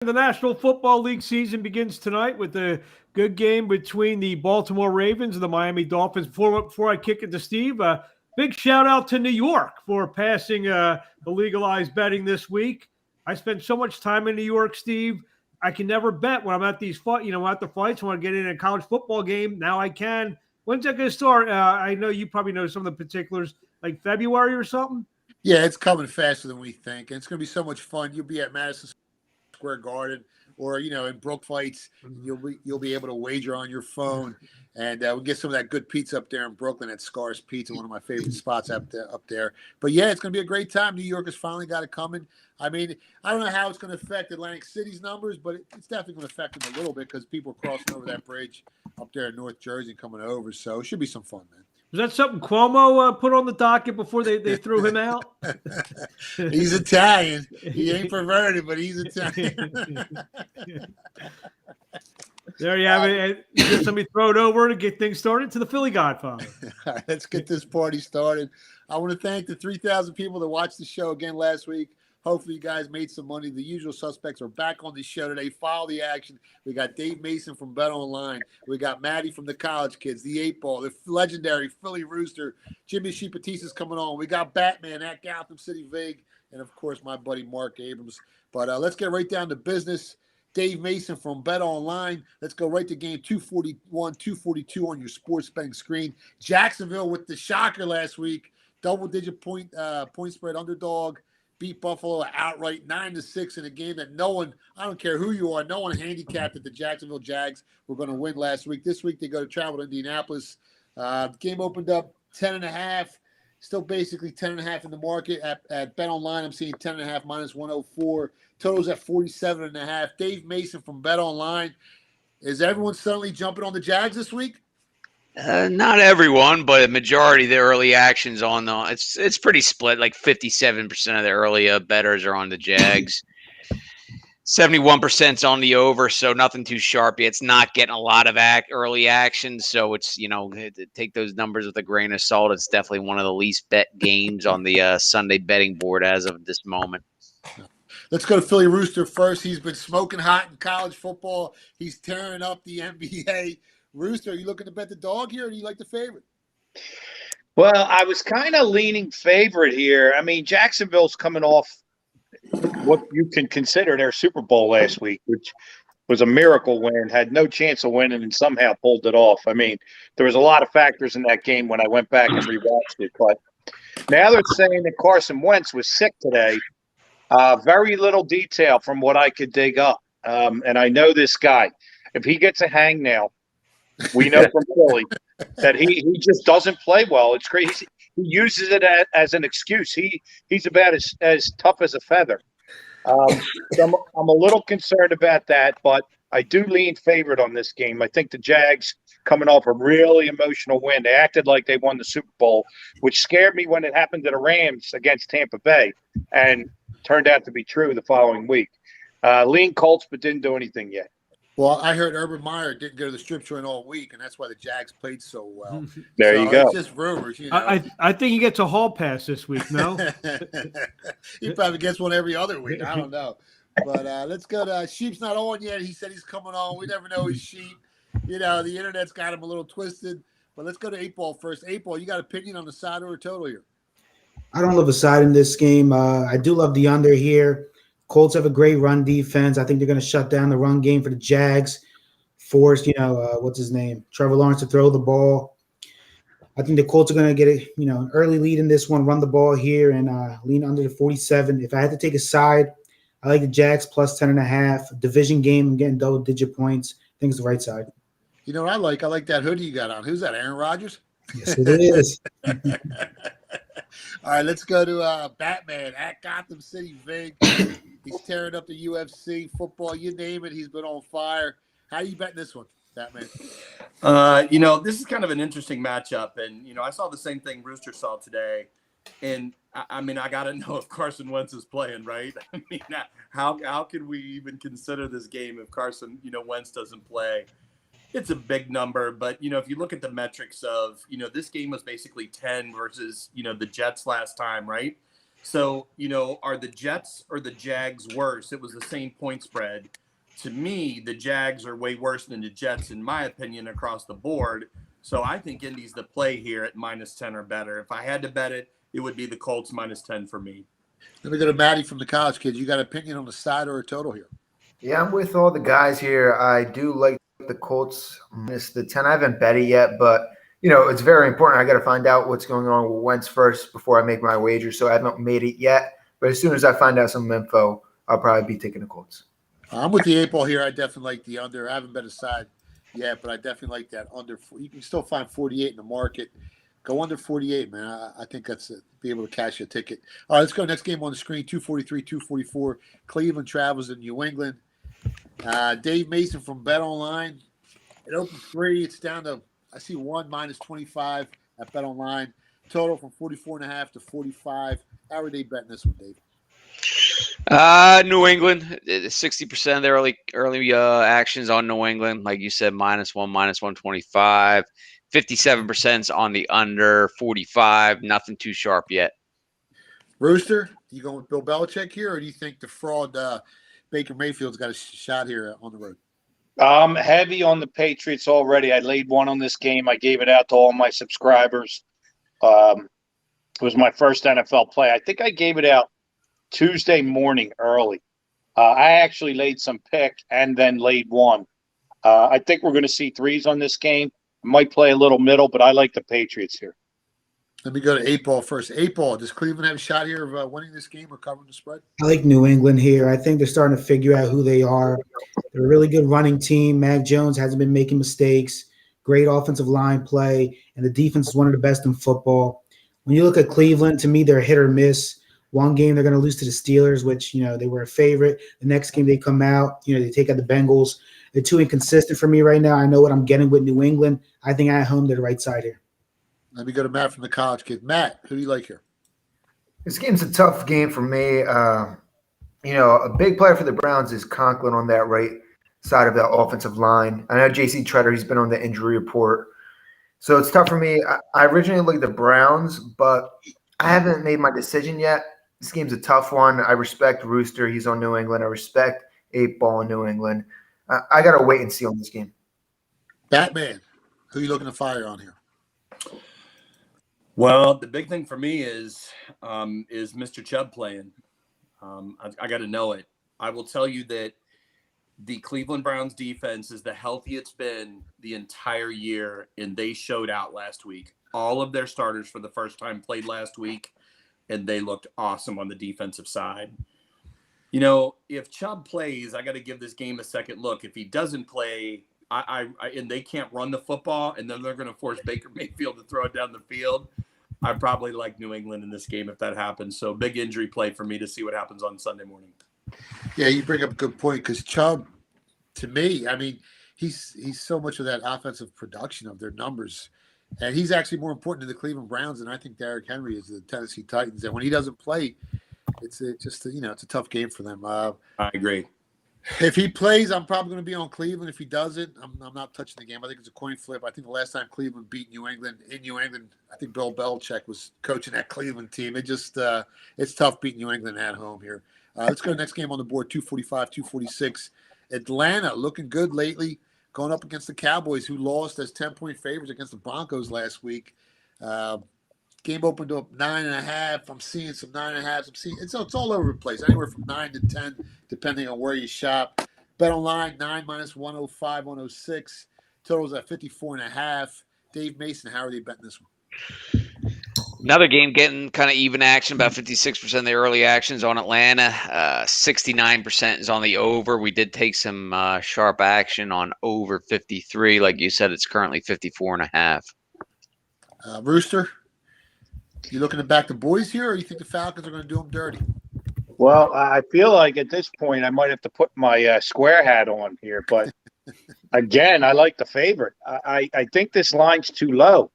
The National Football League season begins tonight with a good game between the Baltimore Ravens and the Miami Dolphins. Before I kick it to Steve, big shout out to New York for passing the legalized betting this week. I spent so much time in New York, Steve. I can never bet when I'm at these at the fights. When I get in a college football game, now I can. When's that going to start? I know you probably know some of the particulars, like February or something. Yeah, it's coming faster than we think, and it's going to be so much fun. You'll be at Madison Square Garden, or in Brook fights, you'll be able to wager on your phone, and we'll get some of that good pizza up there in Brooklyn at Scar's Pizza, one of my favorite spots up there. But yeah, it's going to be a great time. New York has finally got it coming. I mean, I don't know how it's going to affect Atlantic City's numbers, but it's definitely going to affect them a little bit because people are crossing over that bridge up there in North Jersey coming over. So it should be some fun, man. Was that something Cuomo put on the docket before they threw him out? He's Italian. He ain't perverted, but he's Italian. There you have it. Just let me throw it over to get things started to the Philly Godfather. All right, let's get this party started. I want to thank the 3,000 people that watched the show again last week. Hopefully you guys made some money. The usual suspects are back on the show today. Follow the action. We got Dave Mason from Bet Online. We got Maddie from the College Kids, the 8 Ball, the legendary Philly Rooster. Jimmy Sheepatisa's coming on. We got Batman at Gotham City Vig, and of course my buddy Mark Abrams. But let's get right down to business. Dave Mason from Bet Online. Let's go right to game 241, 242 on your sports betting screen. Jacksonville with the shocker last week. Double-digit point spread underdog. Beat Buffalo outright 9-6 in a game that no one, I don't care who you are, no one handicapped that the Jacksonville Jags were going to win last week. This week they go to travel to Indianapolis. The game opened up 10.5, still basically 10.5 in the market. At Bet Online, I'm seeing 10.5 minus 104. Totals at 47.5. Dave Mason from Bet Online. Is everyone suddenly jumping on the Jags this week? Not everyone, but a majority of the early actions on the it's pretty split. Like 57% of the early bettors are on the Jags. 71% on the over, so nothing too sharp. It's not getting a lot of early action, so it's take those numbers with a grain of salt. It's definitely one of the least bet games on the Sunday betting board as of this moment. Let's go to Philly Rooster first. He's been smoking hot in college football. He's tearing up the NBA. Rooster, are you looking to bet the dog here, or do you like the favorite? Well, I was kind of leaning favorite here. I mean, Jacksonville's coming off what you can consider their Super Bowl last week, which was a miracle win, had no chance of winning, and somehow pulled it off. I mean, there was a lot of factors in that game when I went back and rewatched it. But now they're saying that Carson Wentz was sick today. Very little detail from what I could dig up. And I know this guy. If he gets a hangnail, we know from Philly that he just doesn't play well. It's crazy. He uses it as an excuse. He's about as tough as a feather. So I'm a little concerned about that, but I do lean favorite on this game. I think the Jags coming off a really emotional win. They acted like they won the Super Bowl, which scared me when it happened to the Rams against Tampa Bay, and turned out to be true the following week. Lean Colts, but didn't do anything yet. Well, I heard Urban Meyer didn't go to the strip joint all week, and that's why the Jags played so well. There you go. It's just rumors. I think he gets a hall pass this week, no? He probably gets one every other week. I don't know. But let's go to Sheep's not on yet. He said he's coming on. We never know he's Sheep. The internet's got him a little twisted. But let's go to 8 Ball first. 8 Ball, you got an opinion on the side or a total here? I don't love a side in this game. I do love the under here. Colts have a great run defense. I think they're going to shut down the run game for the Jags. Force, what's his name? Trevor Lawrence to throw the ball. I think the Colts are going to get an early lead in this one, run the ball here, and lean under the 47. If I had to take a side, I like the Jags plus 10.5. Division game, I'm getting double-digit points. I think it's the right side. You know what I like? I like that hoodie you got on. Who's that, Aaron Rodgers? Yes, it is. All right, let's go to Batman at Gotham City Vig. He's tearing up the UFC, football, you name it. He's been on fire. How are you betting this one, Batman? This is kind of an interesting matchup. And, I saw the same thing Rooster saw today. And, I got to know if Carson Wentz is playing, right? How can we even consider this game if Carson, Wentz doesn't play? It's a big number, but, if you look at the metrics of, this game was basically 10 versus, the Jets last time, right? So, are the Jets or the Jags worse? It was the same point spread. To me, the Jags are way worse than the Jets, in my opinion, across the board. So I think Indy's the play here at -10 or better. If I had to bet it, it would be the Colts -10 for me. Let me go to Maddie from the College Kids. You got an opinion on the side or a total here? Yeah, I'm with all the guys here. I do like the Colts minus the 10. I haven't bet it yet, but it's very important. I got to find out what's going on with Wentz first before I make my wager. So I haven't made it yet. But as soon as I find out some info, I'll probably be taking the Colts. I'm with the 8 ball here. I definitely like the under. I haven't bet a side yet, but I definitely like that under. You can still find 48 in the market. Go under 48, man. I think that's it. Be able to cash a ticket. All right, let's go. Next game on the screen, 243, 244. Cleveland travels to New England. Dave Mason from Bet Online. It opened 3. It's down to, I see 1 -25 at Bet Online. Total from 44.5 to 45. How are they betting this one, Dave? New England, 60% of their early actions on New England. Like you said, -1, -125. 57% on the under, 45. Nothing too sharp yet. Rooster, you going with Bill Belichick here, or do you think the fraud Baker Mayfield's got a shot here on the road? I'm heavy on the Patriots already. I laid one on this game. I gave it out to all my subscribers. It was my first NFL play. I think I gave it out Tuesday morning early. I actually laid some pick and then laid one. I think we're going to see threes on this game. I might play a little middle, but I like the Patriots here. Let me go to 8 ball first. 8 ball, does Cleveland have a shot here of winning this game or covering the spread? I like New England here. I think they're starting to figure out who they are. They're a really good running team. Mac Jones hasn't been making mistakes. Great offensive line play, and the defense is one of the best in football. When you look at Cleveland, to me, they're hit or miss. One game they're going to lose to the Steelers, which, they were a favorite. The next game they come out, they take out the Bengals. They're too inconsistent for me right now. I know what I'm getting with New England. I think at home they're the right side here. Let me go to Matt from the College Kid. Matt, who do you like here? This game's a tough game for me. A big player for the Browns is Conklin on that right side of that offensive line. I know J.C. Treader, he's been on the injury report. So it's tough for me. I originally looked at the Browns, but I haven't made my decision yet. This game's a tough one. I respect Rooster. He's on New England. I respect 8 ball in New England. I got to wait and see on this game. Batman, who are you looking to fire on here? Well, the big thing for me is Mr. Chubb playing. I got to know it. I will tell you that the Cleveland Browns defense is the healthiest it's been the entire year, and they showed out last week. All of their starters for the first time played last week, and they looked awesome on the defensive side. If Chubb plays, I got to give this game a second look. If he doesn't play, and they can't run the football, and then they're going to force Baker Mayfield to throw it down the field, I probably like New England in this game if that happens. So big injury play for me to see what happens on Sunday morning. Yeah, you bring up a good point because Chubb, to me, he's so much of that offensive production of their numbers. And he's actually more important to the Cleveland Browns than I think Derrick Henry is to the Tennessee Titans. And when he doesn't play, it's a tough game for them. I agree. If he plays, I'm probably going to be on Cleveland. If he doesn't, I'm not touching the game. I think it's a coin flip. I think the last time Cleveland beat New England in New England, I think Bill Belichick was coaching that Cleveland team. It's tough beating New England at home here. Let's go to the next game on the board, 245, 246. Atlanta looking good lately, going up against the Cowboys, who lost as 10-point favorites against the Broncos last week. Game opened up 9.5. I'm seeing some 9.5. I'm seeing it's all over the place, anywhere from 9 to 10, depending on where you shop. Bet online 9 minus 105, 106. Totals at 54.5. Dave Mason, how are they betting this one? Another game getting kind of even action, about 56% of the early actions on Atlanta. 69% is on the over. We did take some sharp action on over 53. Like you said, it's currently 54.5. Rooster, you looking to back the boys here, or you think the Falcons are going to do them dirty? Well, I feel like at this point I might have to put my square hat on here. But, again, I like the favorite. I think this line's too low.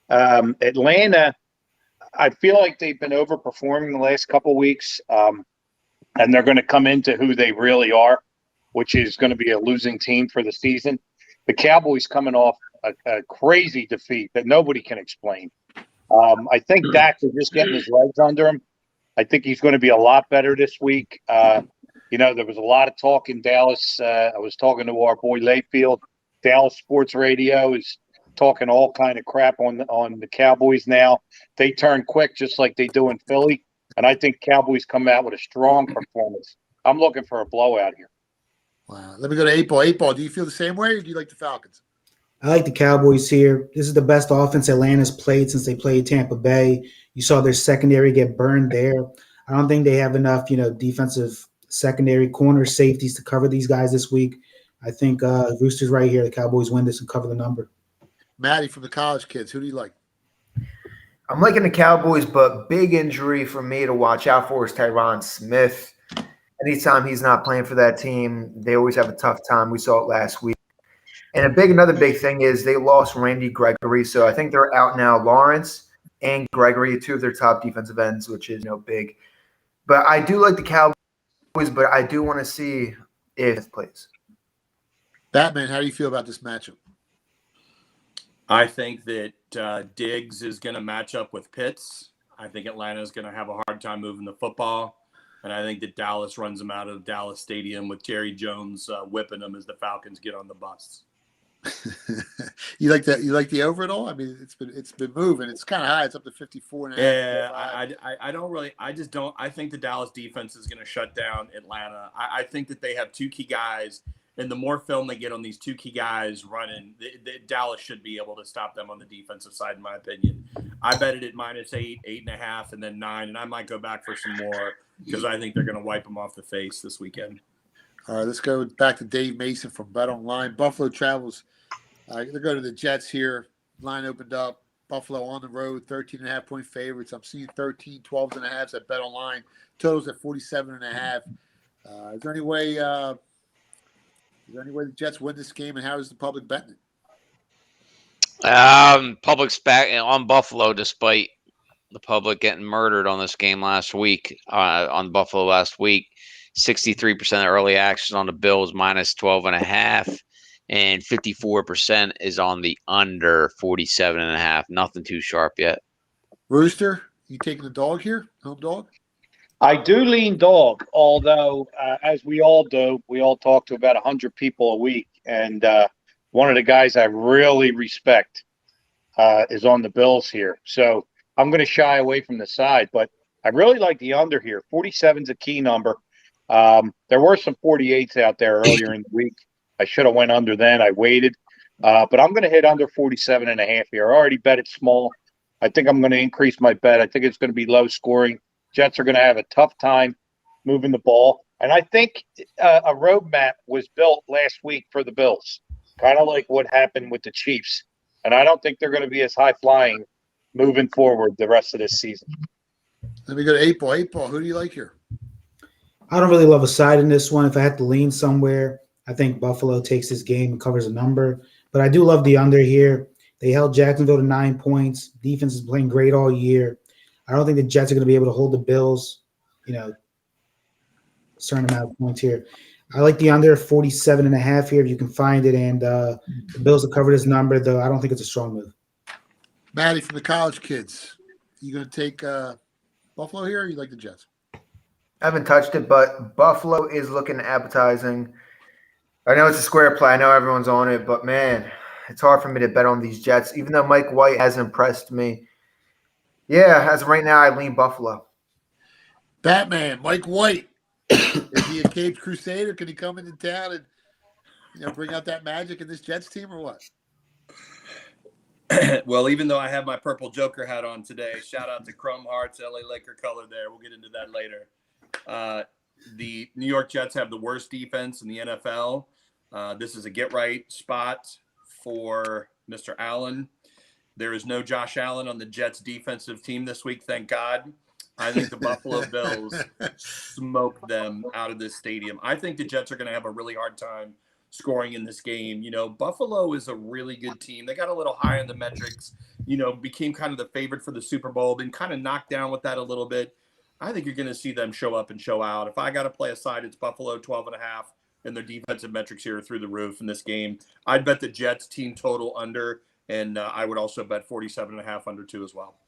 Atlanta, I feel like they've been overperforming the last couple of weeks, and they're going to come into who they really are, which is going to be a losing team for the season. The Cowboys coming off a crazy defeat that nobody can explain. I think Dak is just getting his legs under him. I think he's going to be a lot better this week. There was a lot of talk in Dallas. I was talking to our boy Layfield. Dallas Sports Radio is talking all kind of crap on the Cowboys now. They turn quick just like they do in Philly, and I think Cowboys come out with a strong performance. I'm looking for a blowout here. Wow. Let me go to 8 Ball. 8 Ball, do you feel the same way, or do you like the Falcons? I like the Cowboys here. This is the best offense Atlanta's played since they played Tampa Bay. You saw their secondary get burned there. I don't think they have enough, defensive secondary corner safeties to cover these guys this week. I think Rooster's right here. The Cowboys win this and cover the number. Maddie from the College Kids, who do you like? I'm liking the Cowboys, but big injury for me to watch out for is Tyron Smith. Anytime he's not playing for that team, they always have a tough time. We saw it last week. And another big thing is they lost Randy Gregory, so I think they're out now. Lawrence and Gregory, two of their top defensive ends, which is big. But I do like the Cowboys, but I do want to see if it plays. Batman, how do you feel about this matchup? I think that Diggs is going to match up with Pitts. I think Atlanta is going to have a hard time moving the football. And I think that Dallas runs them out of Dallas Stadium with Jerry Jones whipping them as the Falcons get on the bus. You like that? You like the over at all? I mean, it's been moving. It's kind of high. It's up to 54 and a half. Yeah, I don't really. I just don't. I think the Dallas defense is going to shut down Atlanta. I think that they have two key guys, and the more film they get on these two key guys running, Dallas should be able to stop them on the defensive side, in my opinion. I bet it at -8, 8.5, and then 9, and I might go back for some more because I think they're going to wipe them off the face this weekend. All right, let's go back to Dave Mason from Bet Online. Buffalo travels. They're going to the Jets here. Line opened up. Buffalo on the road, 13.5-point favorites. I'm seeing 13, 12.5 at Bet Online. Totals at 47.5. Is there any way the Jets win this game, and how is the public betting it? Public's back on Buffalo, despite the public getting murdered on this game last week. On Buffalo last week, 63% early action on the Bills -12.5. And 54% is on the under 47.5. Nothing too sharp yet. Rooster, you taking the dog here? Home dog? I do lean dog, although, as we all do, we all talk to about 100 people a week. And one of the guys I really respect is on the Bills here. So I'm going to shy away from the side. But I really like the under here. 47 is a key number. There were some 48s out there earlier in the week. I should have went under then. I waited. But I'm going to hit under 47.5 here. I already bet it small. I think I'm going to increase my bet. I think it's going to be low scoring. Jets are going to have a tough time moving the ball. And I think a roadmap was built last week for the Bills, kind of like what happened with the Chiefs. And I don't think they're going to be as high-flying moving forward the rest of this season. Let me go to 8 Ball. 8 Ball, who do you like here? I don't really love a side in this one. If I had to lean somewhere, I think Buffalo takes this game and covers a number. But I do love the under here. They held Jacksonville to 9 points. Defense is playing great all year. I don't think the Jets are going to be able to hold the Bills, a certain amount of points here. I like the under 47.5 here if you can find it. And the Bills will cover this number, though I don't think it's a strong move. Maddie from the College Kids. You going to take Buffalo here, or you like the Jets? I haven't touched it, but Buffalo is looking appetizing. I know it's a square play. I know everyone's on it, but, man, it's hard for me to bet on these Jets, even though Mike White has impressed me. Yeah, as of right now, I lean Buffalo. Batman, Mike White. Is he a Capes Crusader? Can he come into town and bring out that magic in this Jets team, or what? Well, even though I have my purple Joker hat on today, shout out to Chrome Hearts, LA Laker color there. We'll get into that later. The New York Jets have the worst defense in the NFL. This is a get-right spot for Mr. Allen. There is no Josh Allen on the Jets defensive team this week, thank God. I think the Buffalo Bills smoke them out of this stadium. I think the Jets are going to have a really hard time scoring in this game. Buffalo is a really good team. They got a little high on the metrics, became kind of the favorite for the Super Bowl, been kind of knocked down with that a little bit. I think you're going to see them show up and show out. If I got to play a side, it's Buffalo 12.5, and their defensive metrics here are through the roof in this game. I'd bet the Jets team total under, and I would also bet 47.5 under 2 as well.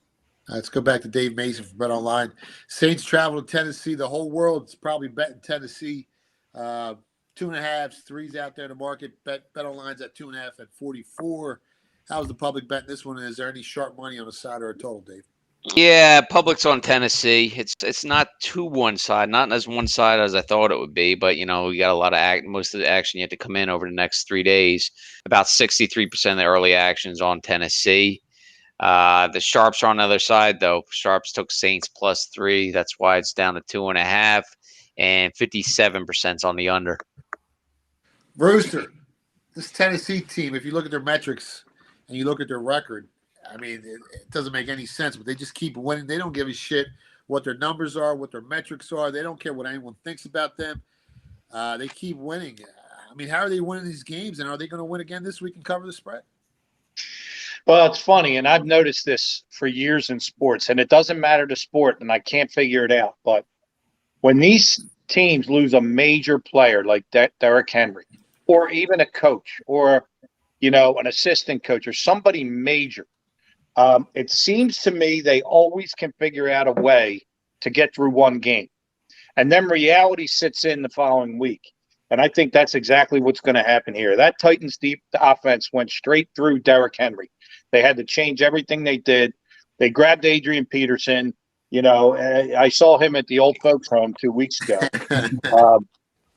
Let's go back to Dave Mason from Bet Online. Saints travel to Tennessee. The whole world's probably betting Tennessee. 2.5s, 3s out there in the market. Bet Online's at 2.5 at 44. How's the public betting this one? Is there any sharp money on the side or a total, Dave? Yeah, public's on Tennessee. It's not too one side, not as one side as I thought it would be, but we got a lot of most of the action yet to come in over the next 3 days. About 63% of the early actions on Tennessee. The sharps are on the other side though. Sharps took Saints +3. That's why it's down to 2.5, and 57% on the under. Brewster, this Tennessee team, if you look at their metrics and you look at their record, I mean, it doesn't make any sense, but they just keep winning. They don't give a shit what their numbers are, what their metrics are. They don't care what anyone thinks about them. They keep winning. I mean, how are they winning these games, and are they going to win again this week and cover the spread? Well, it's funny, and I've noticed this for years in sports, and it doesn't matter the sport, and I can't figure it out. But when these teams lose a major player like Derrick Henry, or even a coach, or an assistant coach, or somebody major, it seems to me they always can figure out a way to get through one game. And then reality sits in the following week. And I think that's exactly what's going to happen here. That Titans deep offense went straight through Derrick Henry. They had to change everything they did. They grabbed Adrian Peterson. I saw him at the old folks home 2 weeks ago.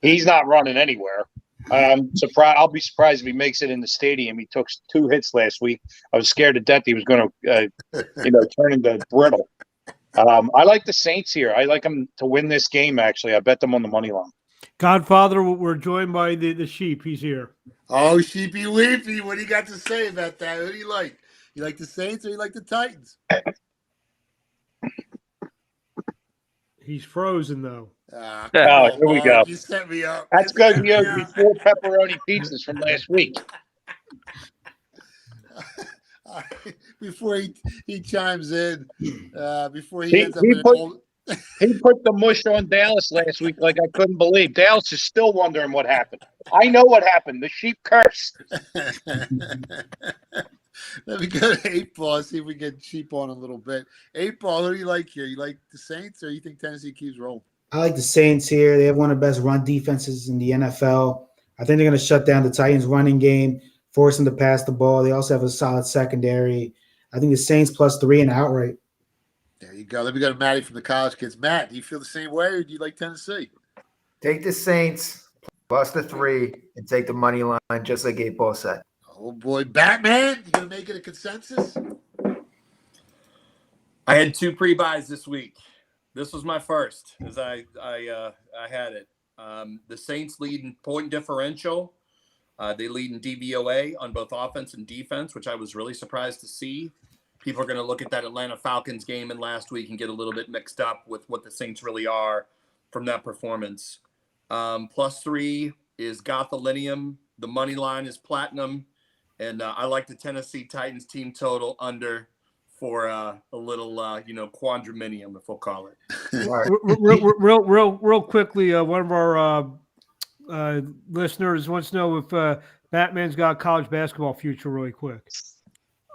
He's not running anywhere. I'll be surprised if he makes it in the stadium. He took 2 hits last week. I was scared to death he was going to, turn into brittle. I like the Saints here. I like them to win this game, actually. I bet them on the money line. Godfather, we're joined by the sheep. He's here. Oh, Sheepy Weepy, what do you got to say about that? Who do you like? You like the Saints or you like the Titans? He's frozen, though. Here we go. You set me up. That's because he owes me 4 pepperoni pizzas from last week. Before he chimes in, before he He ends up in He put the mush on Dallas last week like I couldn't believe. Dallas is still wondering what happened. I know what happened. The sheep cursed. Let me go to 8 Ball, see if we get sheep on a little bit. 8 Ball, who do you like here? You like the Saints or you think Tennessee keeps rolling? I like the Saints here. They have one of the best run defenses in the NFL. I think they're going to shut down the Titans' running game, force them to pass the ball. They also have a solid secondary. I think the Saints +3 and outright. There you go. Let me go to Matty from the College Kids. Matt, do you feel the same way or do you like Tennessee? Take the Saints +3 and take the money line, just like 8 Ball said. Oh, boy. Batman, you going to make it a consensus? I had 2 pre-buys this week. This was my first, as I had it. The Saints lead in point differential. They lead in DVOA on both offense and defense, which I was really surprised to see. People are going to look at that Atlanta Falcons game in last week and get a little bit mixed up with what the Saints really are from that performance. +3 is Gothalinium. The money line is Platinum. And I like the Tennessee Titans team total under for a little, quadraminium, if we'll call it. Real quickly, one of our listeners wants to know if Batman's got a college basketball future really quick.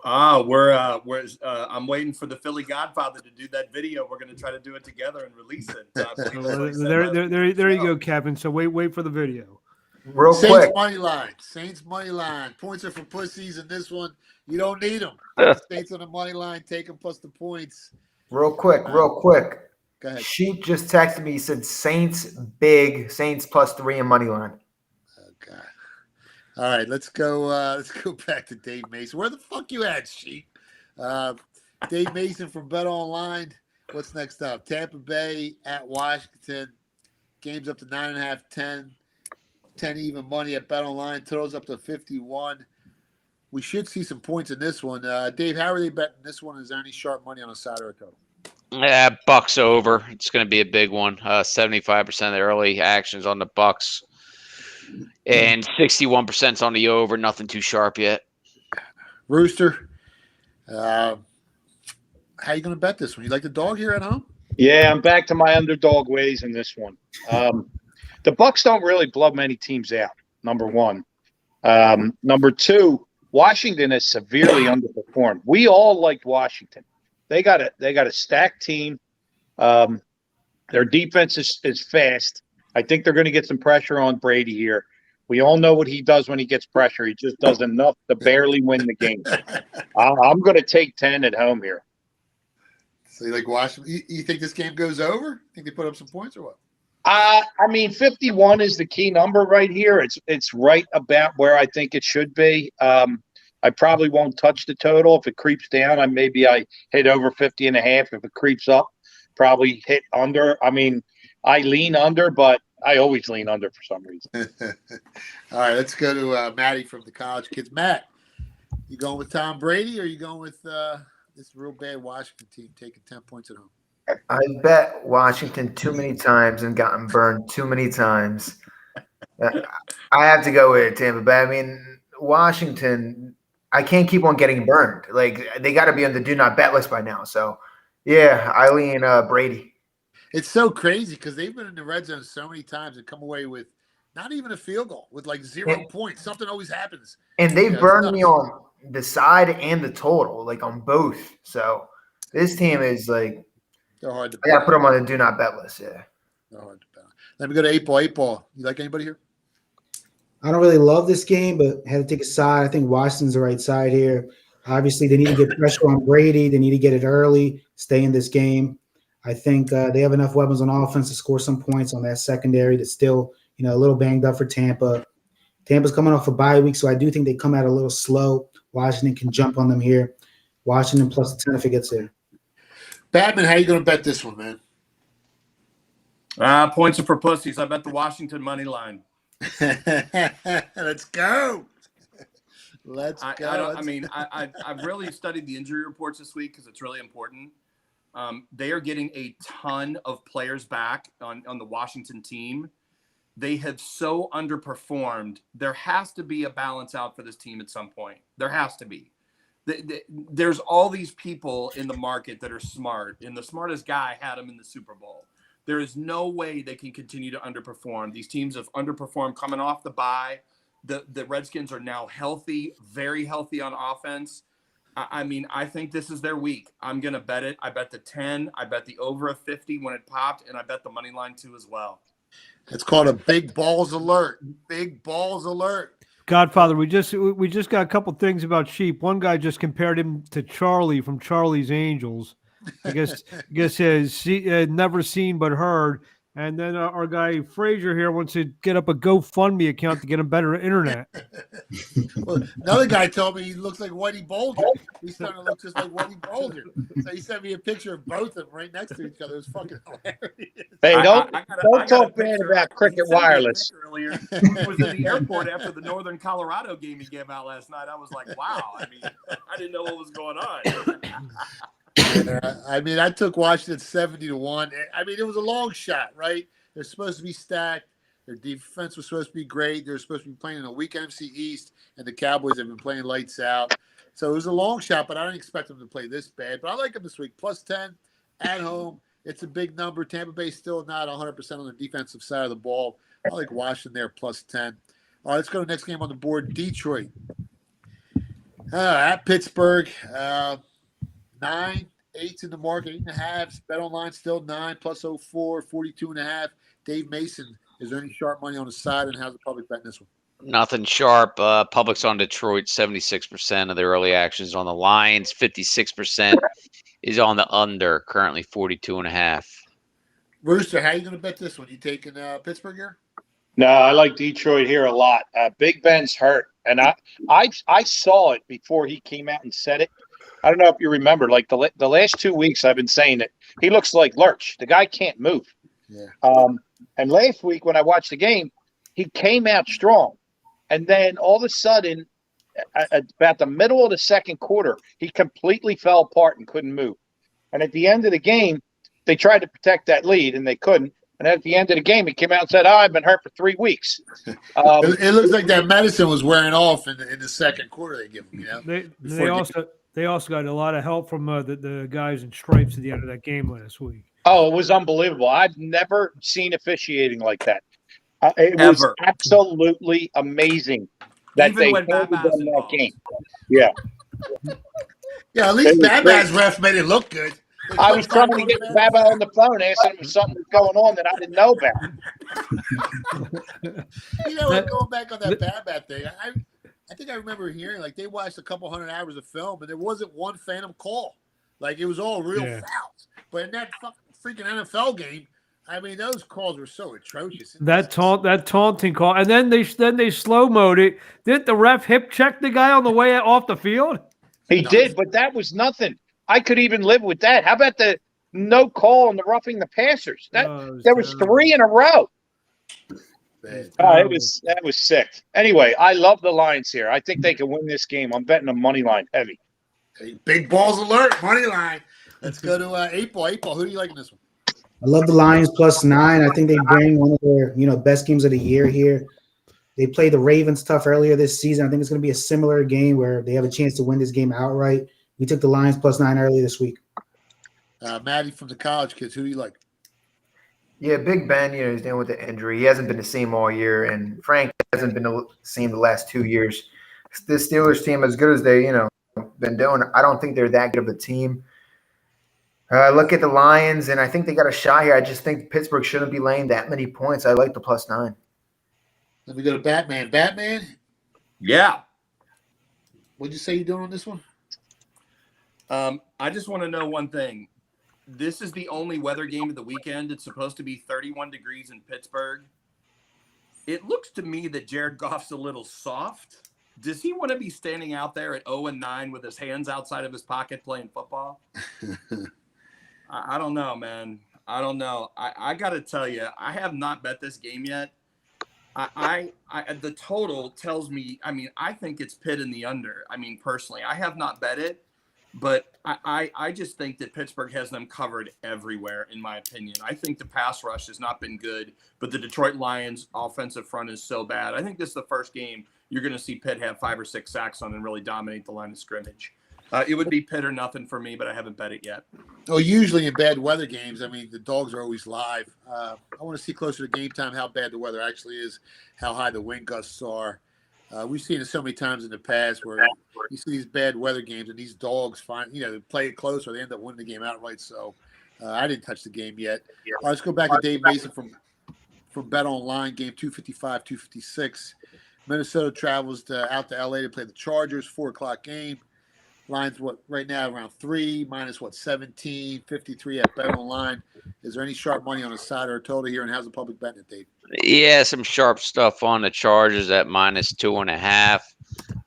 I'm waiting for the Philly Godfather to do that video. We're going to try to do it together and release it. There you go, Kevin. So wait for the video. Real Saints quick. money line. Saints money line. Points are for pussies in this one. You don't need them. Saints on the money line. Take them plus the points. Real quick. Go ahead. Sheep just texted me. He said Saints big, Saints +3 and money line. Oh God. All right, let's go back to Dave Mason. Where the fuck you at, Sheep? Dave Mason from Bet Online. What's next up? Tampa Bay at Washington. Game's up to 9.5, 10 even money at Bet Online. Totals up to 51. We should see some points in this one. Dave, how are they betting this one? Is there any sharp money on the side or a total? Yeah, Bucks over. It's going to be a big one. 75% of the early actions on the Bucks, and 61% on the over. Nothing too sharp yet. Rooster, how you going to bet this one? You like the dog here at home? Yeah, I'm back to my underdog ways in this one. The Bucks don't really blow many teams out, number one. Number two, Washington has severely underperformed. We all liked Washington. They got a stacked team. Their defense is fast. I think they're going to get some pressure on Brady here. We all know what he does when he gets pressure. He just does enough to barely win the game. I'm going to take 10 at home here. So you like Washington? You think this game goes over? Think they put up some points or what? I mean, 51 is the key number right here. It's right about where I think it should be. I probably won't touch the total. If it creeps down, I hit over 50.5. If it creeps up, probably hit under. I mean, I lean under, but I always lean under for some reason. All right, let's go to Matty from the College Kids. Matt, you going with Tom Brady or you going with this real bad Washington team taking 10 points at home? I bet Washington too many times and gotten burned too many times. I have to go with Tampa Bay. I mean, Washington, I can't keep on getting burned. Like, they got to be on the do not bet list by now. So, yeah, I lean Brady. It's so crazy because they've been in the red zone so many times and come away with not even a field goal, with like 0 points. Something always happens. And they burned me on the side and the total, like on both. So this team is like, they're hard to I got to put them on the do not bet list. Yeah. They're hard to bet. Let me go to 8-Ball. 8-Ball. You like anybody here? I don't really love this game, but had to take a side. I think Washington's the right side here. Obviously, they need to get pressure on Brady. They need to get it early, stay in this game. I think they have enough weapons on offense to score some points on that secondary that's still, a little banged up for Tampa. Tampa's coming off a bye week, so I do think they come out a little slow. Washington can jump on them here. Washington plus the 10 if it gets there. Batman, how you going to bet this one, man? Points are for pussies. I bet the Washington money line. Let's go. Let's go. I've really studied the injury reports this week because it's really important. They are getting a ton of players back on the Washington team. They have so underperformed. There has to be a balance out for this team at some point. There has to be. There's all these people in the market that are smart, and the smartest guy had them in the Super Bowl. There is no way they can continue to underperform. These teams have underperformed coming off the bye. The Redskins are now healthy, very healthy on offense. I mean, I think this is their week. I'm going to bet it. I bet the 10. I bet the over a 50 when it popped, and I bet the money line too as well. It's called a big balls alert. Big balls alert. Godfather, we just got a couple things about Sheep. One guy just compared him to Charlie from Charlie's Angels. I guess never seen but heard. And then our guy Frazier here wants to get up a GoFundMe account to get him better internet. Well, another guy told me he looks like Whitey Bulger. He's starting to look just like Whitey Bulger. So he sent me a picture of both of them right next to each other. It was fucking hilarious. Hey, don't talk bad about Cricket Wireless. Earlier, I was at the airport after the Northern Colorado game he gave out last night. I was like, wow. I mean, I didn't know what was going on. I mean, I took Washington 70-1. I mean, it was a long shot, right? They're supposed to be stacked. Their defense was supposed to be great. They're supposed to be playing in a weak NFC East, and the Cowboys have been playing lights out. So it was a long shot, but I didn't expect them to play this bad. But I like them this week. Plus 10 at home. It's a big number. Tampa Bay still not 100% on the defensive side of the ball. I like Washington there, plus 10. All right, let's go to the next game on the board. Detroit. At Pittsburgh. 9, 8's in the market, 8.5. Bet online still 9 plus 04, 42.5. Dave Mason, is there any sharp money on the side, and how's the public betting this one? Nothing sharp. Public's on Detroit. 76% of the early actions on the Lions. 56% is on the under. Currently 42.5. Rooster, how are you going to bet this one? You taking Pittsburgh here? No, I like Detroit here a lot. Big Ben's hurt, and I saw it before he came out and said it. I don't know if you remember, like the last 2 weeks I've been saying it. He looks like Lurch. The guy can't move. Yeah. And last week when I watched the game, he came out strong. And then all of a sudden, about the middle of the second quarter, he completely fell apart and couldn't move. And at the end of the game, they tried to protect that lead, and they couldn't. And at the end of the game, he came out and said, I've been hurt for 3 weeks. It looks like that medicine was wearing off in the second quarter they give him, you know? They also got a lot of help from the guys in stripes at the end of that game last week. Oh, it was unbelievable. I've never seen officiating like that. It was absolutely amazing that Even they when held Bad them Bass in that involved. game. Yeah. Yeah, at least It was Batman's great. ref made it look good. They I put was trying five to on get the Baba on the phone, asking him if something was going on that I didn't know about. You know what? Going back on that Th- Batman thing, I think I remember hearing like they watched a couple hundred hours of film and there wasn't one phantom call. Like it was all real Yeah. fouls. But in that freaking NFL game, I mean, those calls were so atrocious. That taunting call, and then they slow mode it. Didn't the ref hip check the guy on the way off the field? He No. did, but that was nothing. I could even live with that. How about the no call on the roughing the passers? That Oh, there was terrible. 3 in a row. Man. That was sick. Anyway, I love the Lions here. I think they can win this game. I'm betting the money line heavy. Hey, big balls alert, money line. Let's go to 8 Ball. 8 Ball, who do you like in this one? I love the Lions +9. I think they bring one of their best games of the year here. They played the Ravens tough earlier this season. I think it's going to be a similar game where they have a chance to win this game outright. We took the Lions +9 earlier this week. Maddie from the college kids, who do you like? Yeah, Big Ben, he's dealing with the injury. He hasn't been the same all year, and Frank hasn't been the same the last 2 years. This Steelers team, as good as they, been doing, I don't think they're that good of a team. Look at the Lions, and I think they got a shot here. I just think Pittsburgh shouldn't be laying that many points. I like the +9. Let me go to Batman. Batman, Yeah. what'd you say you're doing on this one? I just want to know one thing. This is the only weather game of the weekend. It's supposed to be 31 degrees in Pittsburgh. It looks to me that Jared Goff's a little soft. Does he want to be standing out there at 0-9 with his hands outside of his pocket playing football? I don't know, man. I don't know. I got to tell you, I have not bet this game yet. The total tells me, I think it's Pitt in the under. Personally, I have not bet it, but I just think that Pittsburgh has them covered everywhere, in my opinion. I think the pass rush has not been good, but the Detroit Lions offensive front is so bad. I think this is the first game you're going to see Pitt have 5 or 6 sacks on and really dominate the line of scrimmage. It would be Pitt or nothing for me, but I haven't bet it yet. Oh, usually in bad weather games, the dogs are always live. I want to see closer to game time how bad the weather actually is, how high the wind gusts are. We've seen it so many times in the past where you see these bad weather games and these dogs play it close or they end up winning the game outright. So I didn't touch the game yet. All right, let's go back to Dave Mason from Bet Online, game 255, 256. Minnesota travels out to LA to play the Chargers, 4:00 game. Lines right now around 3 minus 17.53 at Bet Online. Is there any sharp money on the side or a total here, and how's the public betting it, Dave? Yeah, some sharp stuff on the Chargers at -2.5.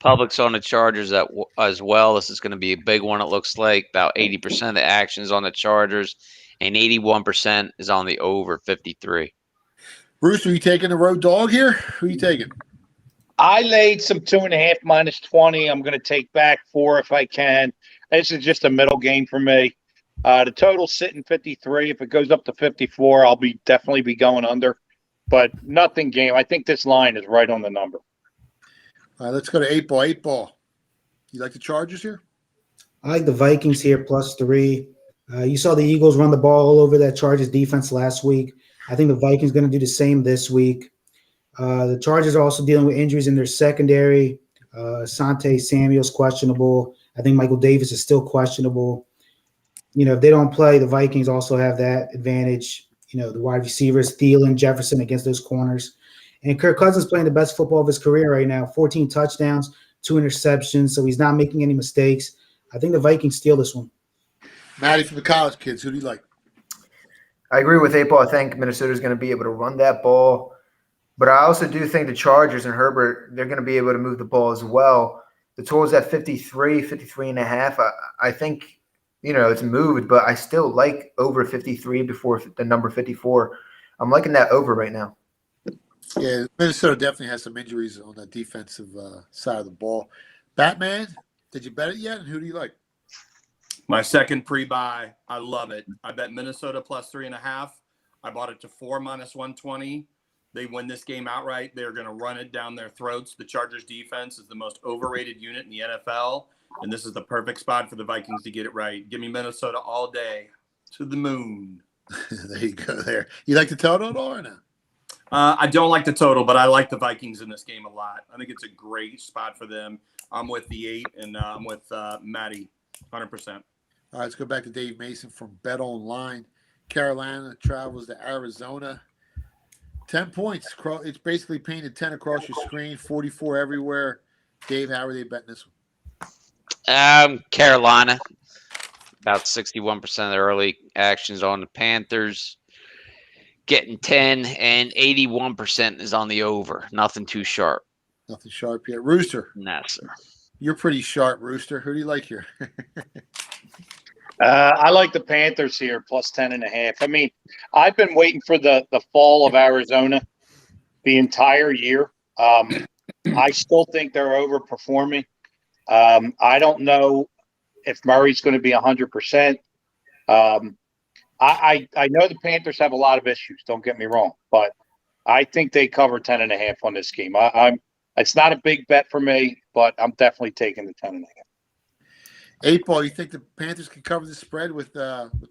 Public's on the Chargers as well. This is going to be a big one. It looks like about 80% of the action is on the Chargers, and 81% is on the over 53. Bruce, are you taking the road dog here? Who are you taking? I laid some 2.5 -20. I'm going to take back 4 if I can. This is just a middle game for me. The total's sitting 53. If it goes up to 54, I'll definitely be going under. But nothing game. I think this line is right on the number. All right, let's go to 8 Ball. 8 Ball. You like the Chargers here? I like the Vikings here +3. You saw the Eagles run the ball all over that Chargers defense last week. I think the Vikings going to do the same this week. The Chargers are also dealing with injuries in their secondary. Asante Samuel's questionable. I think Michael Davis is still questionable. If they don't play, the Vikings also have that advantage. The wide receivers, Thielen, Jefferson against those corners. And Kirk Cousins playing the best football of his career right now. 14 touchdowns, 2 interceptions, so he's not making any mistakes. I think the Vikings steal this one. Maddie from the college kids, who do you like? I agree with 8 Ball. I think Minnesota's going to be able to run that ball. But I also do think the Chargers and Herbert, they're going to be able to move the ball as well. The total's at 53.5. I think, it's moved, but I still like over 53 before the number 54. I'm liking that over right now. Yeah, Minnesota definitely has some injuries on the defensive side of the ball. Batman, did you bet it yet? And who do you like? My second pre-buy, I love it. I bet Minnesota +3.5. I bought it to 4 -120. They win this game outright. They're going to run it down their throats. The Chargers defense is the most overrated unit in the NFL, and this is the perfect spot for the Vikings to get it right. Give me Minnesota all day to the moon. There you go there. You like the total at all or no? I don't like the total, but I like the Vikings in this game a lot. I think it's a great spot for them. I'm with the 8, and I'm with Maddie. 100%. All right, let's go back to Dave Mason from Bet Online. Carolina travels to Arizona. 10 points. It's basically painted 10 across your screen, 44 everywhere. Dave, how are they betting this one? Carolina, about 61% of the early actions on the Panthers, getting 10, and 81% is on the over. Nothing too sharp. Nothing sharp yet. Rooster. Nah, sir. You're pretty sharp, Rooster. Who do you like here? I like the Panthers here, plus 10.5. I mean, I've been waiting for the fall of Arizona the entire year. I still think they're overperforming. I don't know if Murray's going to be 100%. I know the Panthers have a lot of issues. Don't get me wrong, but I think they cover 10.5 on this game. It's not a big bet for me, but I'm definitely taking the 10.5. 8-ball, you think the Panthers can cover the spread with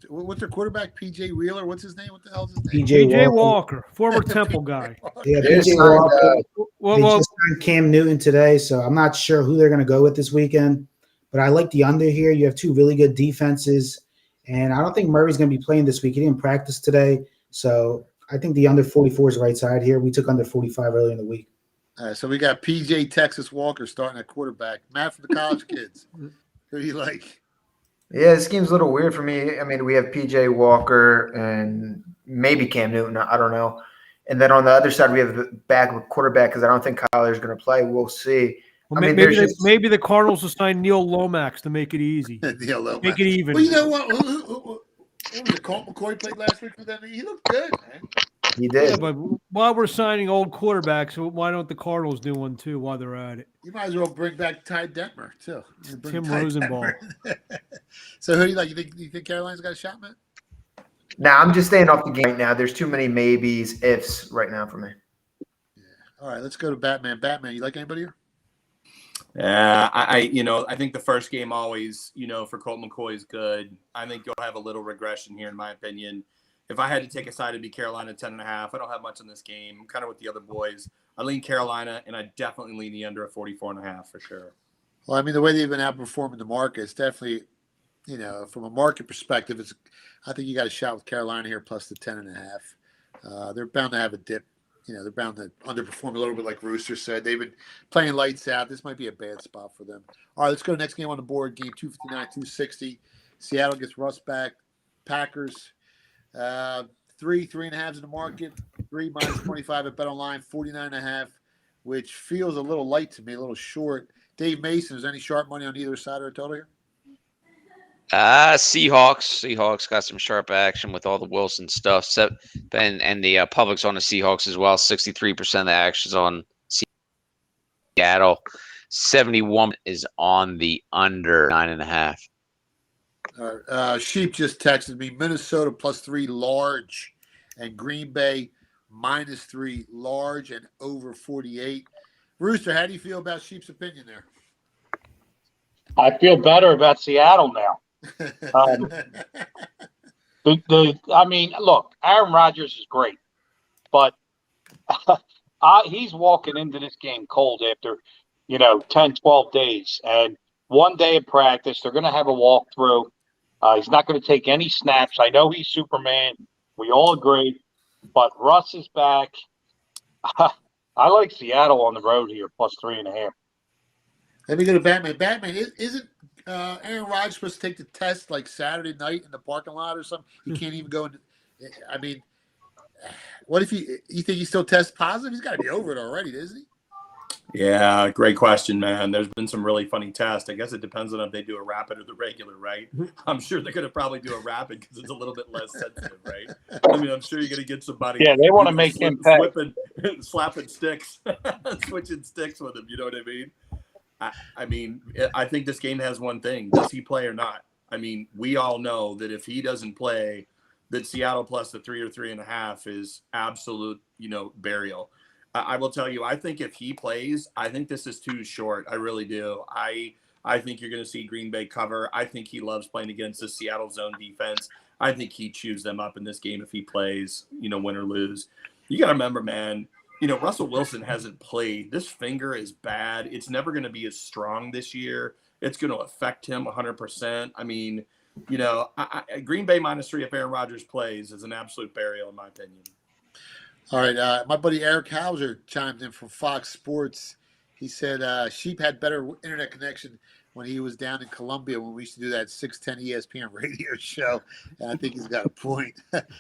what's their quarterback? PJ Wheeler? What's his name? What the hell's his name? PJ Walker, former Temple guy. Yeah, They PJ signed, Walker. Well, They well, just signed Cam Newton today, so I'm not sure who they're going to go with this weekend. But I like the under here. You have two really good defenses, and I don't think Murray's going to be playing this week. He didn't practice today, so I think the under 44 is the right side here. We took under 45 earlier in the week. All right, so we got PJ Texas Walker starting at quarterback. Matt for the college kids. Who do you like? Yeah, this game's a little weird for me. I mean, we have PJ Walker and maybe Cam Newton. I don't know. And then on the other side, we have the backup quarterback because I don't think Kyler's going to play. We'll see. well, I mean, maybe the Cardinals will sign Neil Lomax to make it easy, Neil Lomax. make it even. Well, you know what? What was it? Colt McCoy played last week for them. He looked good, man. he did. Yeah, but while we're signing old quarterbacks, why don't the Cardinals do one too while they're at it? You might as well bring back Ty Detmer too. Tim Rosenball. So who do you like? You think Carolina's got a shot, man? Now, I'm just staying off the game right now. There's too many maybes, ifs right now for me. All right, let's go to Batman. Batman, you like anybody here? Yeah, I think the first game always, for Colt McCoy is good. I think you'll have a little regression here, in my opinion. If I had to take a side, it'd be Carolina 10.5. I don't have much in this game. I'm kind of with the other boys. I lean Carolina, and I definitely lean the under a 44.5 for sure. Well, I mean, the way they've been outperforming the market, it's definitely, from a market perspective, I think you got a shot with Carolina here plus the 10.5. They're bound to have a dip. They're bound to underperform a little bit, like Rooster said. They've been playing lights out. This might be a bad spot for them. All right, let's go to the next game on the board. Game 259-260. Seattle gets Russ back. Packers. 3.5s in the market. 3 minus 25 at Bet Online. 49.5, which feels a little light to me, a little short. Dave Mason, is there any sharp money on either side of the total here? Seahawks got some sharp action with all the Wilson stuff. And the public's on the Seahawks as well. 63% of the actions on Seattle. 71 is on the under 9.5. All right. Sheep just texted me. Minnesota +3 large, and Green Bay -3 large and over 48. Rooster, how do you feel about Sheep's opinion there? I feel better about Seattle now. Look, Aaron Rodgers is great, but he's walking into this game cold after, 10, 12 days. And one day of practice, they're going to have a walkthrough. He's not going to take any snaps. I know he's Superman. We all agree. But Russ is back. I like Seattle on the road here, +3.5. Let me go to Batman. Batman, isn't Aaron Rodgers supposed to take the test like Saturday night in the parking lot or something? He can't even go. What if you think he still tests positive? He's got to be over it already, isn't he? Yeah, great question, man. There's been some really funny tests. I guess it depends on if they do a rapid or the regular, right? I'm sure they're going to probably do a rapid because it's a little bit less sensitive, right? I mean, I'm sure you're going to get somebody. Yeah, they want to make him pay. Slapping sticks, switching sticks with him. You know what I mean? I think this game has one thing. Does he play or not? I mean, we all know that if he doesn't play, that Seattle plus the 3 or 3.5 is absolute, burial. I will tell you, I think if he plays, I think this is too short. I really do. I think you're going to see Green Bay cover. I think he loves playing against the Seattle zone defense. I think he chews them up in this game if he plays, win or lose. You got to remember, man, Russell Wilson hasn't played. This finger is bad. It's never going to be as strong this year. It's going to affect him 100%. I mean, Green Bay -3 if Aaron Rodgers plays is an absolute burial, in my opinion. All right. My buddy Eric Hauser chimed in from Fox Sports. He said Sheep had better internet connection when he was down in Columbia when we used to do that 610 ESPN radio show. And I think he's got a point.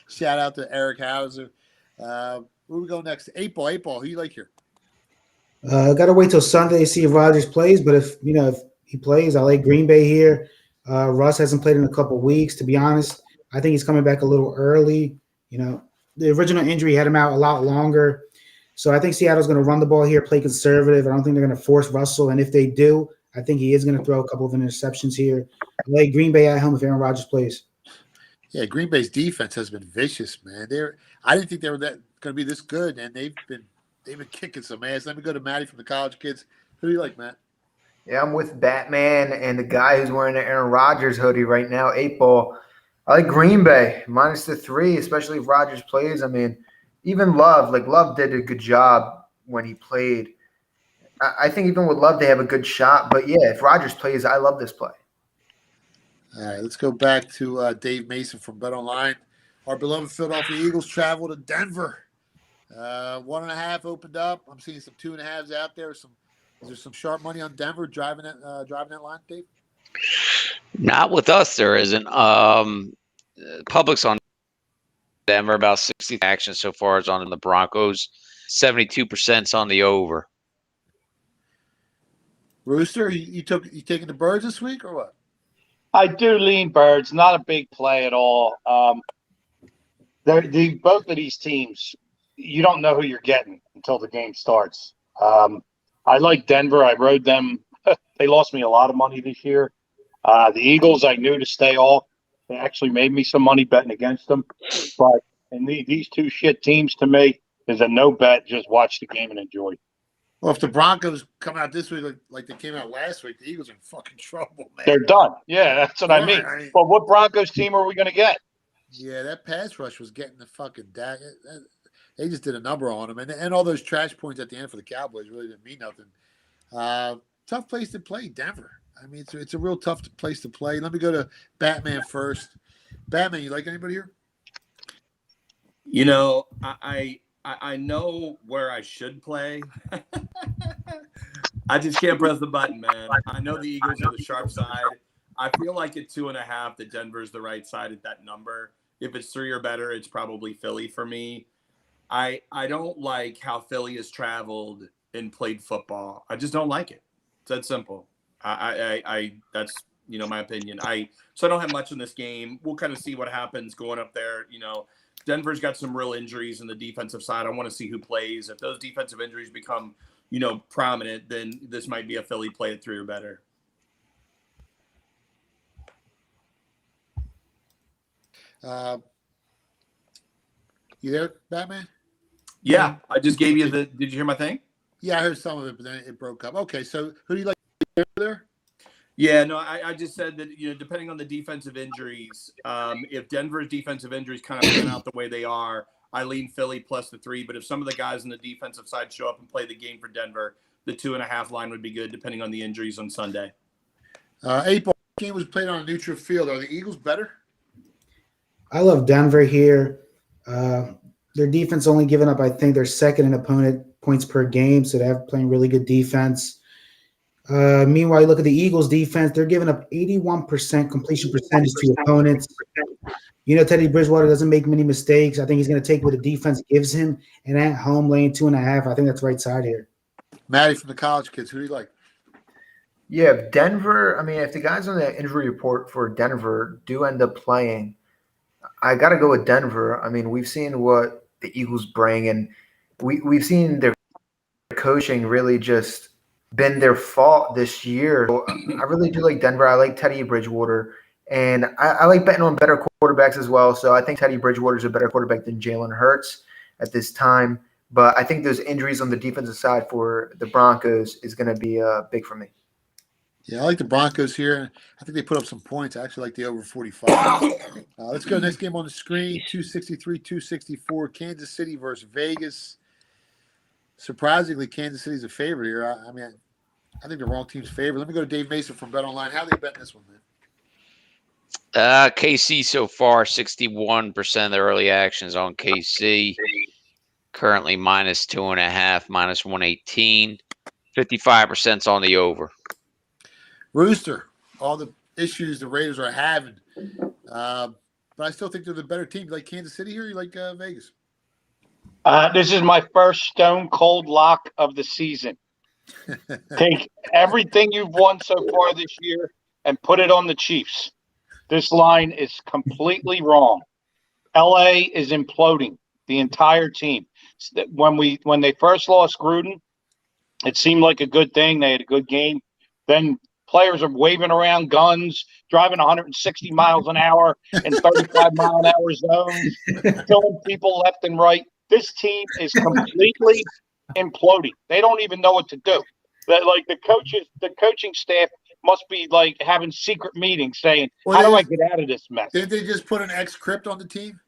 Shout out to Eric Hauser. Where we go next? 8-Ball. Who you like here? Got to wait till Sunday to see if Rodgers plays. But if he plays, I like Green Bay here. Russ hasn't played in a couple weeks. To be honest, I think he's coming back a little early. The original injury had him out a lot longer. So I think Seattle's going to run the ball here, play conservative. I don't think they're going to force Russell. And if they do, I think he is going to throw a couple of interceptions here. I like Green Bay at home if Aaron Rodgers plays. Yeah, Green Bay's defense has been vicious, man. I didn't think they were going to be this good, and they've been kicking some ass. Let me go to Matty from the College Kids. Who do you like, Matt? Yeah, I'm with Batman and the guy who's wearing the Aaron Rodgers hoodie right now, 8-Ball. I like Green Bay -3, especially if Rodgers plays. I mean, even Love did a good job when he played. I think even with Love, they have a good shot. But yeah, if Rodgers plays, I love this play. All right, let's go back to Dave Mason from BetOnline. Our beloved Philadelphia Eagles travel to Denver. 1.5 opened up. I'm seeing some 2.5s out there. Is there some sharp money on Denver driving that line, Dave? Not with us, there isn't. Public's on Denver, about 60 action so far is on the Broncos. 72% on the over. Rooster, you taking the Birds this week or what? I do lean Birds. Not a big play at all. Both of these teams, you don't know who you're getting until the game starts. I like Denver. I rode them. They lost me a lot of money this year. The Eagles, I knew to stay off. They actually made me some money betting against them. But these two shit teams, to me, is a no bet. Just watch the game and enjoy. Well, if the Broncos come out this week like they came out last week, the Eagles are in fucking trouble, man. They're done. Yeah, that's what I mean. But what Broncos team are we going to get? Yeah, that pass rush was getting the fucking they just did a number on them. And all those trash points at the end for the Cowboys really didn't mean nothing. Tough place to play, Denver. I mean, it's a real tough place to play. Let me go to Batman first. Batman, you like anybody here? I know where I should play. I just can't press the button, man. I know the Eagles are the sharp side. I feel like at 2.5, that Denver's the right side at that number. If it's 3 or better, it's probably Philly for me. I don't like how Philly has traveled and played football. I just don't like it. It's that simple. That's my opinion. So I don't have much in this game. We'll kind of see what happens going up there. Denver's got some real injuries in the defensive side. I want to see who plays. If those defensive injuries become, prominent, then this might be a Philly play at 3 or better. You there, Batman? Yeah, I just gave you did you hear my thing? Yeah, I heard some of it, but then it broke up. Okay, so who do you like there? Yeah, no, I just said that, depending on the defensive injuries, if Denver's defensive injuries kind of pan out the way they are, I lean Philly plus the 3. But if some of the guys on the defensive side show up and play the game for Denver, the 2.5 line would be good, depending on the injuries on Sunday. 8-Ball game was played on a neutral field. Are the Eagles better? I love Denver here. Their defense only giving up, I think, their second in opponent points per game, so they're playing really good defense. Meanwhile, you look at the Eagles defense, they're giving up 81% completion percentage to opponents. Teddy Bridgewater doesn't make many mistakes. I think he's going to take what the defense gives him, and at home laying 2.5, I think that's right side here. Matty from the College Kids, who do you like? Yeah, Denver, if the guys on the injury report for Denver do end up playing, I got to go with Denver. We've seen what the Eagles bring, and we've seen their coaching really just been their fault this year. So I really do like Denver. I like Teddy Bridgewater, and I like betting on better quarterbacks as well. So I think Teddy Bridgewater is a better quarterback than Jalen Hurts at this time. But I think those injuries on the defensive side for the Broncos is going to be big for me. Yeah, I like the Broncos here. I think they put up some points. I actually like the over 45. Let's go next game on the screen, 263-264, Kansas City versus Vegas. Surprisingly, Kansas City's a favorite here. I mean, I think the wrong team's favorite. Let me go to Dave Mason from BetOnline. How are they betting this one, man? KC so far, 61% of the early actions on KC. Currently minus 2.5, minus 118. 55% on the over. Rooster, all the issues the Raiders are having. But I still think they're the better team. You like Kansas City here? You like Vegas? This is my first stone cold lock of the season. Take everything you've won so far this year and put it on the Chiefs. This line is completely wrong. LA is imploding, the entire team. When they first lost Gruden, it seemed like a good thing. They had a good game. Then players are waving around guns, driving 160 miles an hour in 35-mile-an-hour zones, killing people left and right. This team is completely imploding. They don't even know what to do. Like the coaching staff must be like having secret meetings saying, "How do I get out of this mess?" Didn't they just put an ex-Crypt on the team?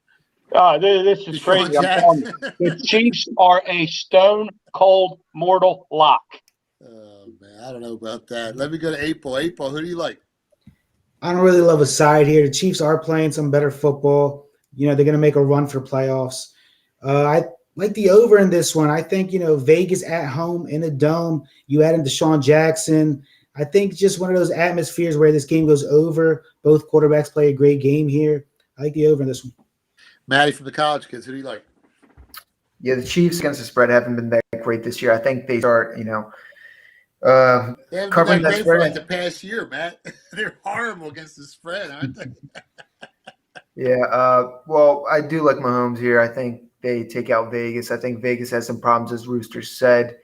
This is crazy. I'm telling you, the Chiefs are a stone cold mortal lock. Oh man, I don't know about that. Let me go to 8 Ball. 8 Ball, who do you like? I don't really love a side here. The Chiefs are playing some better football. They're going to make a run for playoffs. I like the over in this one. I think, Vegas at home in a dome. You add in Deshaun Jackson. I think just one of those atmospheres where this game goes over. Both quarterbacks play a great game here. I like the over in this one. Maddie from the College Kids, who do you like? Yeah, the Chiefs against the spread haven't been that great this year. I think they start, They haven't covering been that that great for spread. the past year, Matt. They're horrible against the spread, aren't they? Yeah, well, I do like Mahomes here. I think they take out Vegas. I think Vegas has some problems, as Rooster said.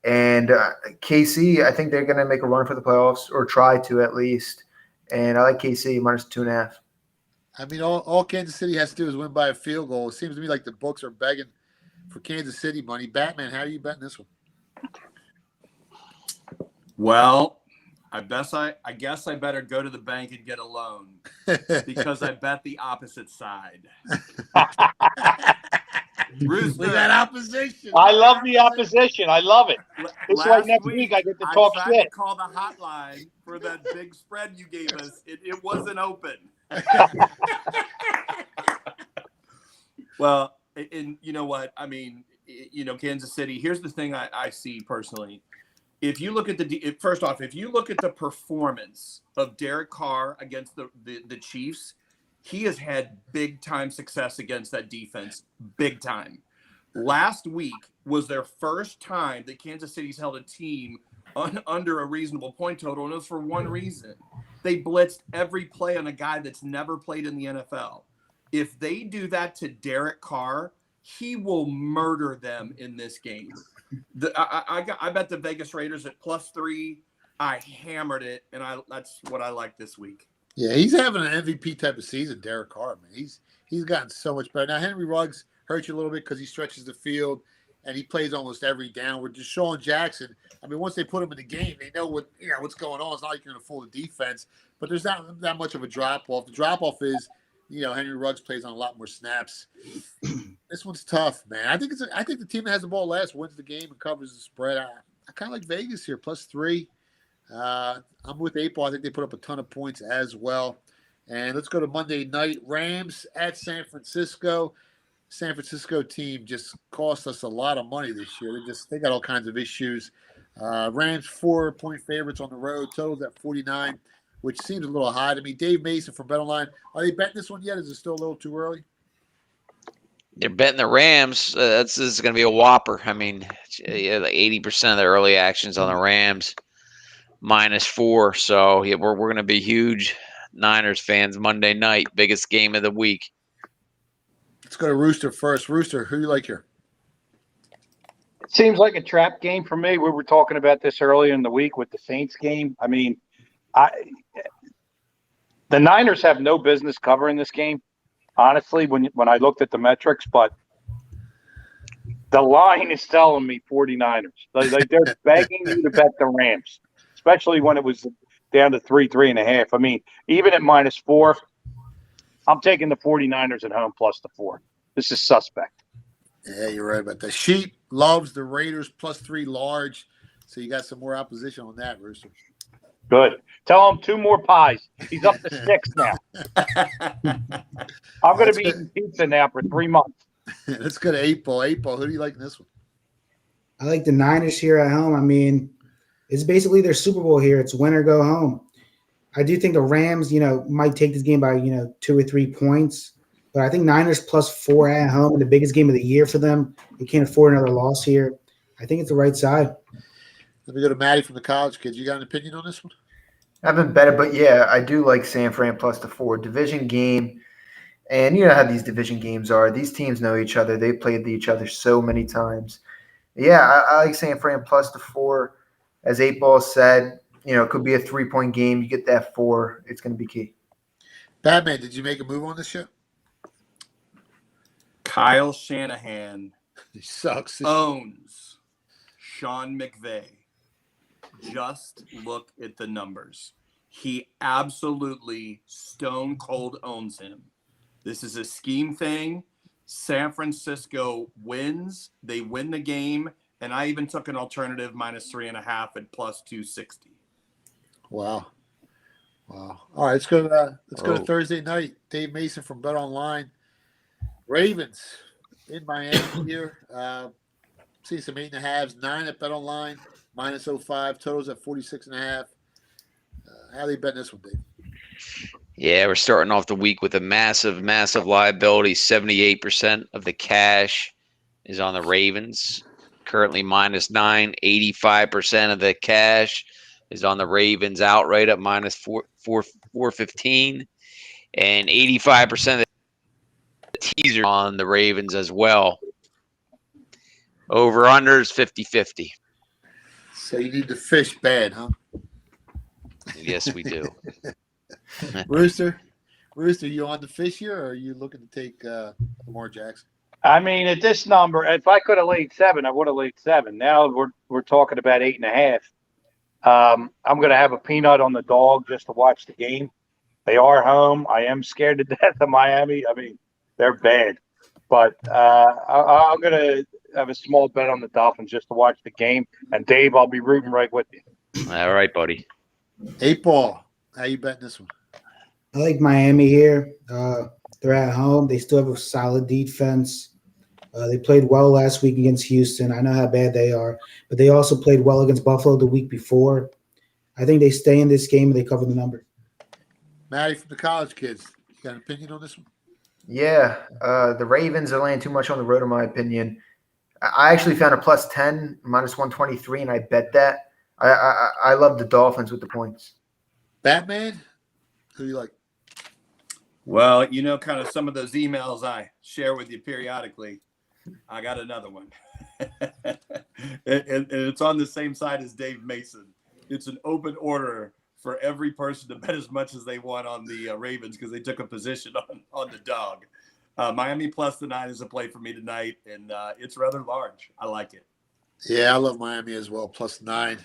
And KC, I think they're going to make a run for the playoffs, or try to at least. And I like KC minus 2.5. I mean, all Kansas City has to do is win by a field goal. It seems to me like the books are begging for Kansas City money. Batman, how are you betting this one? Well, I guess I better go to the bank and get a loan because I bet the opposite side. Rooster, We got opposition. I love the opposition. I love it. It's like next week I get to talk I tried shit. to call the hotline for that big spread you gave us. It wasn't open. Well, and you know what? I mean, Kansas City, here's the thing I see personally. If you look at first off, if you look at the performance of Derek Carr against the Chiefs, he has had big time success against that defense. Big time. Last week was their first time that Kansas City's held a team under a reasonable point total, and it was for one reason. They blitzed every play on a guy that's never played in the NFL. If they do that to Derek Carr, he will murder them in this game. I bet the Vegas Raiders at +3. I hammered it, and that's what I like this week. Yeah, he's having an MVP type of season, Derek Carr, man. He's gotten so much better. Now, Henry Ruggs hurts you a little bit because he stretches the field and he plays almost every down. With Deshaun Jackson, I mean, once they put him in the game, they know what's going on. It's not like you're going to fool the defense, but there's not that much of a drop-off. The drop-off is, Henry Ruggs plays on a lot more snaps. This one's tough, man. I think the team that has the ball last wins the game and covers the spread. I kind of like Vegas here, +3. I'm with 8 Ball. I think they put up a ton of points as well. And let's go to Monday night. Rams at San Francisco. San Francisco team just cost us a lot of money this year. They got all kinds of issues. Rams 4-point favorites on the road. Totals at 49, which seems a little high to me. Dave Mason from BetOnline. Are they betting this one yet? Is it still a little too early? They're betting the Rams. This is going to be a whopper. I mean, like 80% of the early actions on the Rams, -4. So we're going to be huge Niners fans Monday night, biggest game of the week. Let's go to Rooster first. Rooster, who do you like here? It seems like a trap game for me. We were talking about this earlier in the week with the Saints game. I mean, the Niners have no business covering this game, honestly, when I looked at the metrics, but the line is telling me 49ers. Like they're begging you to bet the Rams, especially when it was down to 3.5. I mean, even at -4, I'm taking the 49ers at home +4. This is suspect. Yeah, you're right about that. Sheep loves the Raiders +3 large. So you got some more opposition on that, Rooster. Good. Tell him 2 more pies. He's up to 6 now. I'm going to be eating pizza now for 3 months. Let's go to 8-Ball. 8-Ball, who do you like in this one? I like the Niners here at home. I mean, it's basically their Super Bowl here. It's win or go home. I do think the Rams, might take this game by, 2 or 3 points. But I think Niners +4 at home in the biggest game of the year for them. They can't afford another loss here. I think it's the right side. Let me go to Maddie from the College Kids. You got an opinion on this one? I haven't bet it, but yeah, I do like San Fran +4 division game. And you know how these division games are. These teams know each other. They played each other so many times. Yeah, I like San Fran +4. As 8-Ball said, it could be a 3-point game. You get that 4. It's going to be key. Batman, did you make a move on this show? Kyle Shanahan He sucks. owns Sean McVay. Just look at the numbers. He absolutely stone cold owns him. This is a scheme thing. San Francisco wins. They win the game. And I even took an alternative -3.5 at +260. Wow. All right, let's go to Thursday night. Dave Mason from Bet Online. Ravens in Miami here. See some 8.5s, 9 at Bet Online, -05. Totals at 46.5. How are they betting this one, Dave? Yeah, we're starting off the week with a massive, massive liability. 78% of the cash is on the Ravens. Currently -9. 85% of the cash is on the Ravens outright at -415. And 85% of the teaser on the Ravens as well. Over-unders 50-50. So you need to fish bad, huh? Yes, we do. Rooster, you on the fish here, or are you looking to take Lamar Jackson? I mean, at this number, if I could have laid 7, I would have laid 7. Now we're talking about 8.5. I'm going to have a peanut on the dog just to watch the game. They are home. I am scared to death of Miami. I mean, they're bad. But I'm going to have a small bet on the Dolphins just to watch the game. And, Dave, I'll be rooting right with you. All right, buddy. 8-Ball, how you betting this one? I like Miami here. They're at home. They still have a solid defense. They played well last week against Houston. I know how bad they are, but they also played well against Buffalo the week before. I think they stay in this game and they cover the number. Maddie from the College Kids, you got an opinion on this one? Yeah, the Ravens are laying too much on the road, in my opinion. I actually found a +10, -123, and I bet that. I love the Dolphins with the points. Batman, who do you like? Well, kind of some of those emails I share with you periodically. I got another one. and it's on the same side as Dave Mason. It's an open order for every person to bet as much as they want on the Ravens because they took a position on the dog. Miami +9 is a play for me tonight, and it's rather large. I like it. Yeah, I love Miami as well, +9.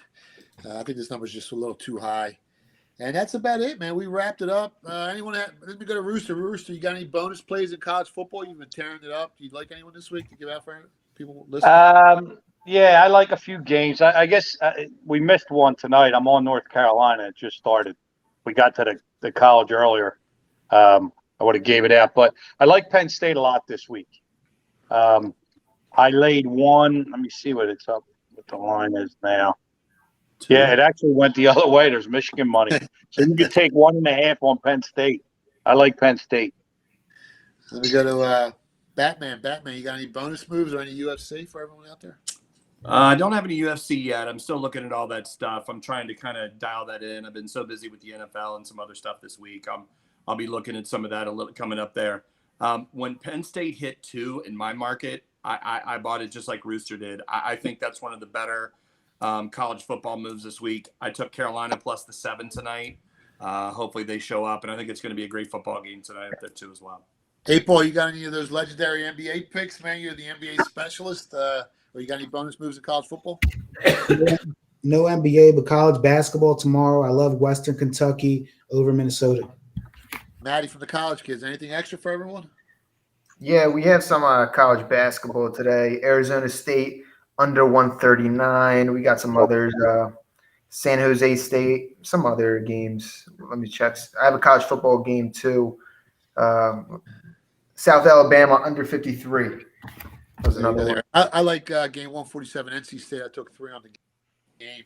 I think this number is just a little too high. And that's about it, man. We wrapped it up. Let me go to Rooster. Rooster, you got any bonus plays in college football? You've been tearing it up. Do you like anyone this week to give out for people listening? Yeah, I like a few games. I guess we missed one tonight. I'm on North Carolina. It just started. We got to the college earlier. I would have gave it out. But I like Penn State a lot this week. I laid 1. Let me see what it's up, what the line is now. Yeah, it actually went the other way. There's Michigan money. So you can take 1.5 on Penn State. I like Penn State. Let me go to Batman. Batman, you got any bonus moves or any UFC for everyone out there? I don't have any UFC yet. I'm still looking at all that stuff. I'm trying to kind of dial that in. I've been so busy with the NFL and some other stuff this week. I'll be looking at some of that a little coming up there. When Penn State hit 2 in my market, I bought it just like Rooster did. I think that's one of the better college football moves this week. I took Carolina +7 tonight. Hopefully they show up, and I think it's going to be a great football game tonight up there too as well. Hey, Paul, you got any of those legendary NBA picks, man? You're the NBA specialist. Or you got any bonus moves in college football? No NBA, but college basketball tomorrow. I love Western Kentucky over Minnesota. Maddie from the College Kids, anything extra for everyone? Yeah, we have some college basketball today. Arizona State under 139. We got some others. San Jose State, some other games. Let me check. I have a college football game too. South Alabama under 53. That was another one. I like game 147, NC State. I took 3 on the game.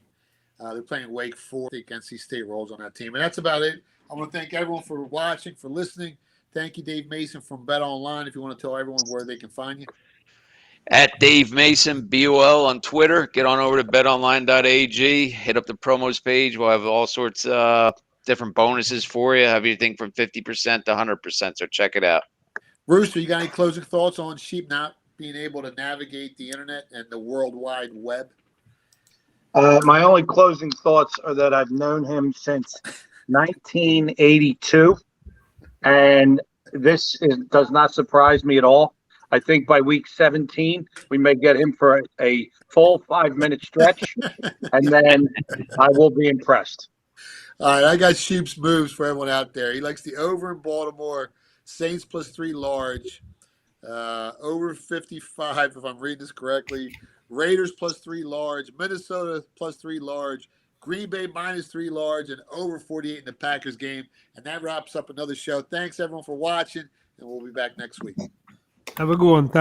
They're playing Wake Forest. I think NC State rolls on that team. And that's about it. I want to thank everyone for watching, for listening. Thank you, Dave Mason from Bet Online. If you want to tell everyone where they can find you. At Dave Mason, BOL on Twitter. Get on over to betonline.ag. Hit up the promos page. We'll have all sorts of different bonuses for you. Have everything from 50% to 100%. So check it out. Rooster, you got any closing thoughts on Sheep not being able to navigate the internet and the World Wide Web? My only closing thoughts are that I've known him since 1982, and does not surprise me at all. I think by week 17, we may get him for a full 5-minute stretch, and then I will be impressed. All right, I got Sheep's moves for everyone out there. He likes the over in Baltimore, Saints +3 large, over 55, if I'm reading this correctly, Raiders +3 large, Minnesota +3 large, Green Bay -3 large, and over 48 in the Packers game. And that wraps up another show. Thanks, everyone, for watching, and we'll be back next week. Have a good one. Thanks.